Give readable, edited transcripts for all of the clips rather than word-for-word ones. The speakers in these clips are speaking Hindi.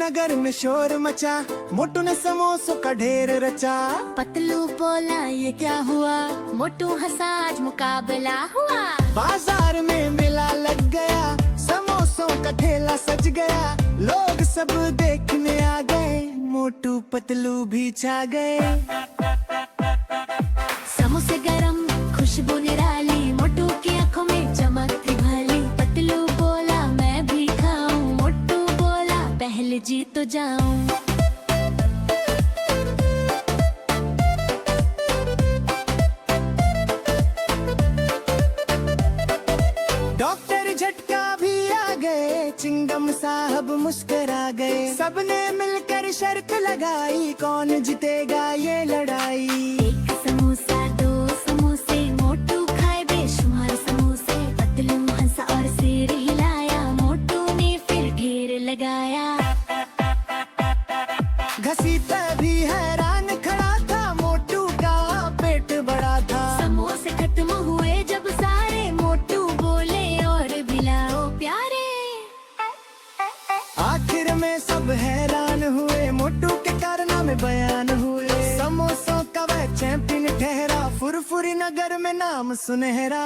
नगर में शोर मचा, मोटू ने समोसों का ढेर रचा। पतलू बोला ये क्या हुआ, मोटू हंसा आज मुकाबला हुआ। बाजार में मेला लग गया, समोसों का ठेला सज गया। लोग सब देखने आ गए, मोटू पतलू भी छा गए। समोसे गरम खुशबू निराली, मोटू की आंखों में चमक थी भली। पतलू बोला मैं भी खाऊं, मोटू बोला पहले जी तो जाऊं। डॉक्टर झटका भी आ गए, चिंगम साहब मुस्कुरा गए। सबने मिलकर शर्त लगाई, कौन जीतेगा ये लड़ाई। एक समोसा दो समोसे, मोटू खाए बेशुमार समोसे। पतलू हंसा और सिर हिलाया, मोटू ने फिर ढेर लगाया। घसीटा भी हैरान खड़ा था, मोटू का पेट बड़ा था। समोसे खत्म हुए जब सारे, मोटू बोले और भी लाओ प्यारे। आखिर में सब हैरान हुए, मोटू के कारनामे बयान हुए। समोसों का वह चैंपियन ठहरा, फुरफुरी नगर में नाम सुनहरा।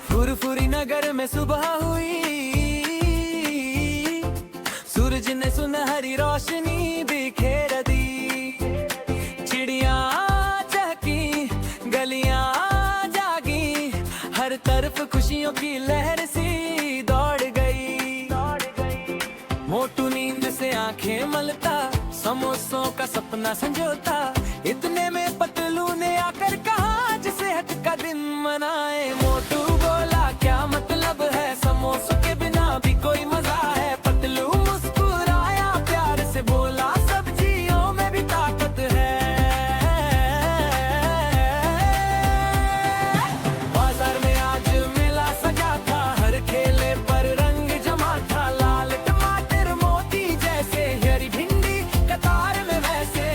फुरफुरी नगर में सुबह हुई, सूरज ने सुनहरी रोशनी बिखेर दी। चिड़िया चहकी, गलियां जागी, हर तरफ खुशियों की लहर सी दौड़ गई। मोटू नींद से आंखें मलता, समोसों का सपना संजोता। इतने में पतलू ने आकर कहा, जिसे हट का दिन मनाए। मोटू बोला क्या मतलब है, समोसों के बिना भी कोई मजा है। पतलू मुस्कुराया प्यार से बोला, सब्जियों में भी ताकत है। बाजार में आज मेला सजा था, हर ठेले पर रंग जमा था। लाल टमाटर मोती जैसे, हरी भिंडी कतार में वैसे।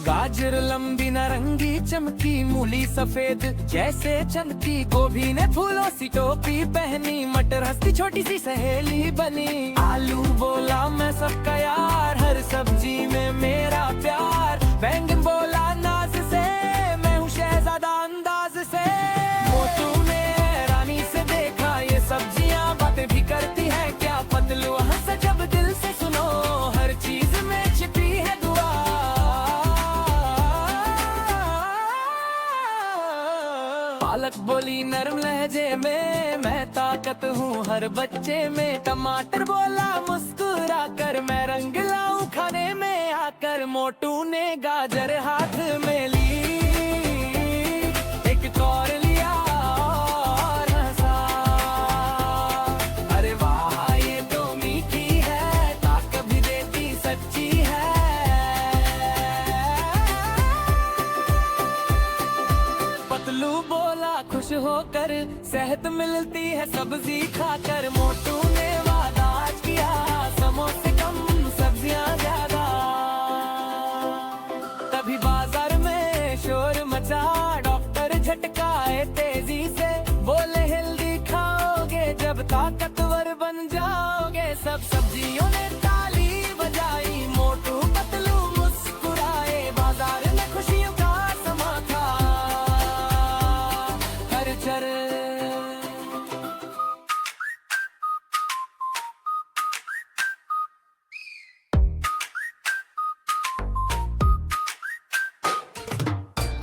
गाजर लंबी नारंगी चमकी, मूली सफेद जैसे चमकी। गोभी ने फूलों सी टोपी पहनी, मटर हंसती छोटी सी सहेली बनी। आलू बोला मैं सबका यार, हर सब्जी में मेरा प्यार। बैंगन बोला नाज से, मैं हूँ शहजादा अंदाज से। मोटू ने रानी से देखा, ये सब्जियां बातें भी करती है क्या। पतलू हंसा जब दिल से सुनो, हर चीज में छिपी है दुआ। पालक बोली नरम लहजे में, मैं ताकत हूँ हर बच्चे में। टमाटर बोला मुस्कुरा कर, मैं रंग लाऊं खाने में आकर। मोटू ने गाजर हाथ में ली, एक तौर लिया और हंसा। अरे वाह ये तो मीठी है, ताकत भी देती सच्ची है। पतलू बोला खुश होकर, सेहत मिलती है सब्जी खाकर। मोटू ने वादा आज किया, समोसे कम सब्जियां ज्यादा। तभी बाजार में शोर मचा, डॉक्टर झटकाए तेजी से। बोले हेल्दी खाओगे जब ताकतवर बन जाओगे। सब सब्जियों ने ताली बजाई, मोटू पतलू मुस्कुराए। बाजार में खुशियों का समा था, हर चर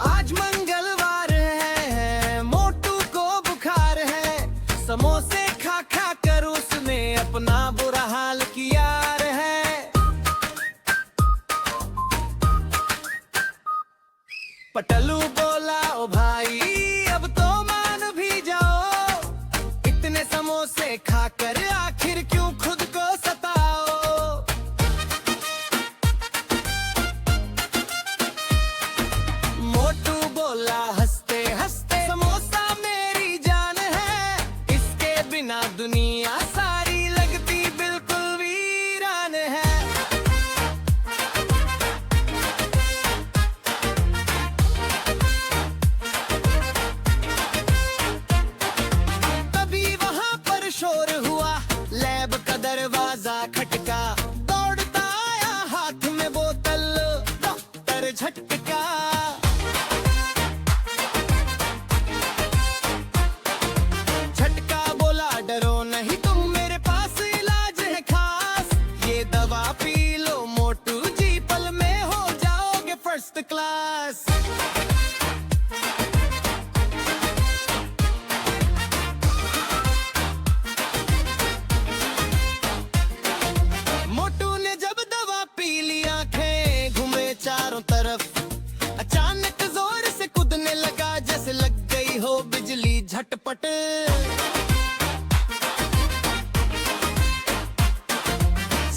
आज मंगलवार है, मोटू को बुखार है। समोसे खा खा कर उसने अपना बुरा हाल किया है। पतलू बोला ओ भाई अब तो मान भी जाओ, इतने समोसे खाकर आखिर क्यों खुद को सताओ। मोटू बोला हंसते हंसते, समोसा मेरी जान है, इसके बिना दुनिया सारी लगती बिल्कुल वीरान है।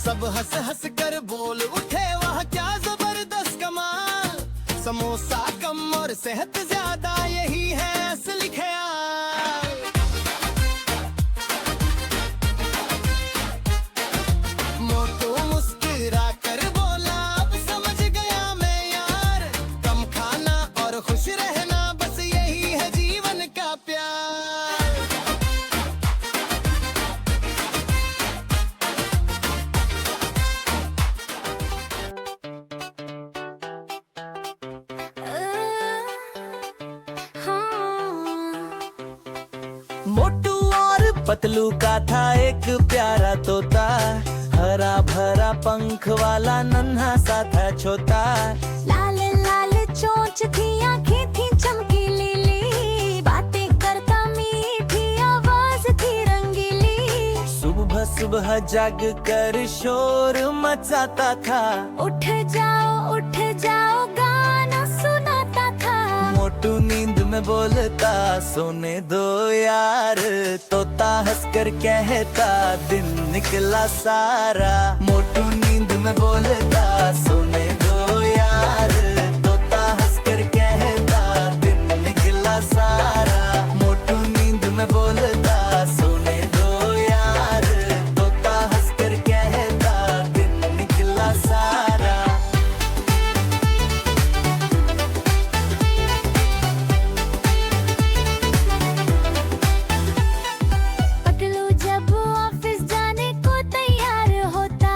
सब हंस हंस कर बोल उठे, वह क्या जबरदस्त कमाल। समोसा कम और सेहत ज्यादा, यही है असली ख्याल। मोटू मुस्कुरा कर बोला, अब समझ गया मैं यार। कम खाना और खुश रहना, बस यही है जीवन का प्यार। मोटू और पतलू का था एक प्यारा तोता, हरा भरा पंख वाला नन्हा सा था छोटा। लाल लाल चोंच थी, आंखें थी चमकी लीली, बातें करता मीठी आवाज थी रंगीली। सुबह सुबह जाग कर शोर मचाता था, उठ जाओ गाना सुनाता था। मोटू नींद में बोलता, सोने दो यार। तोता हंसकर कहता, दिन निकला सारा। मोटू नींद में बोलता, सोने दो यार। तोता हंसकर कहता, दिन निकला सारा। मोटू नींद में बोलता, सोने दो यार। तोता हंसकर कहता, दिन निकला सारा। पतलू जब ऑफिस जाने को तैयार होता,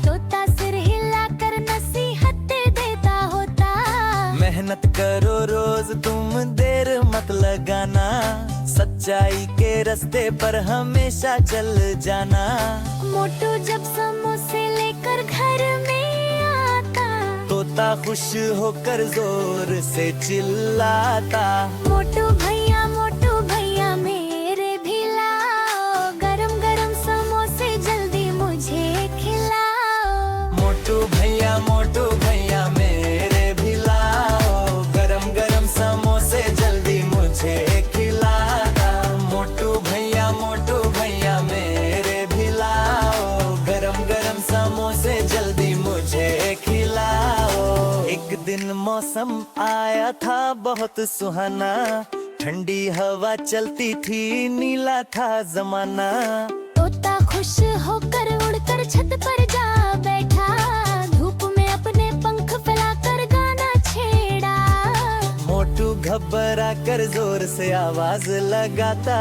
तोता सिर हिलाकर नसीहतें देता होता। मेहनत करो रोज तुम, देर मत लगाना। सच्चाई के रास्ते पर हमेशा चल जाना। मोटू जब समोसे लेकर घर में आता, तोता खुश होकर जोर से चिल्लाता। मोटू भैया मेरे भी लाओ, गरम गरम समोसे जल्दी मुझे खिलाओ। मोटू भैया मेरे भी लाओ, गरम गरम समोसे जल्दी मुझे खिलाता। मोटू भैया मेरे भी लाओ, गरम गरम समोसे जल्दी मुझे खिलाओ। एक दिन मौसम आया था बहुत सुहाना, ठंडी हवा चलती थी, नीला था जमाना। तोता खुश होकर उड़कर छत पर जा बैठा, धूप में अपने पंख फैलाकर गाना छेड़ा। मोटू घबरा कर जोर से आवाज लगाता,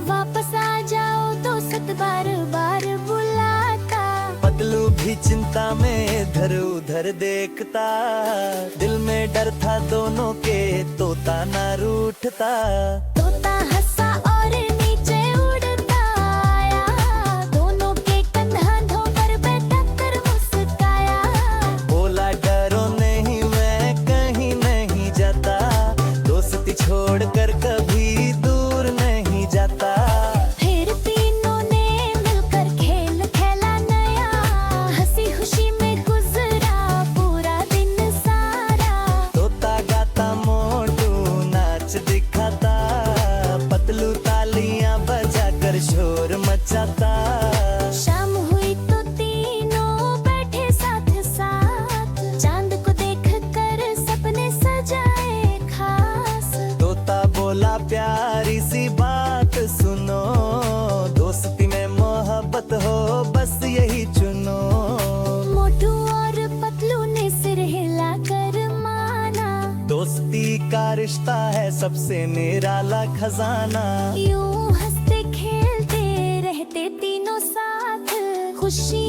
वापस आ जाओ दोस्त बार बार बुलाता। पतलू भी चिंता में इधर उधर देखता, दिल में डर था दोनों के, तोता ना रूठता। तोता हंसा और नीचे उड़ता आया, दोनों के कंधों पर बैठक कर मुस्काया। बोला डरो नहीं, मैं कहीं नहीं जाता, दोस्ती छोड़कर कभी दूर नहीं जाता। फिर तीनों ने मिलकर खेल खेला नया, हंसी खुशी में गुजरा पूरा दिन सारा। तोता गाता, मोटू नाच दिखाता, पतलू तालियां बजाकर शोर मचाता। शाम हुई तो तीनों बैठे साथ साथ, चांद को देख कर सपने सजाए खास। तोता बोला, प्यारी सी बात सुनो, दोस्ती में मोहब्बत हो बस यही चुनो। मोटू और पतलू ने सिर हिलाकर माना, दोस्ती का रिश्ता है सबसे निराला खजाना। यूं हंसते खेलते रहते तीनों साथ, खुशी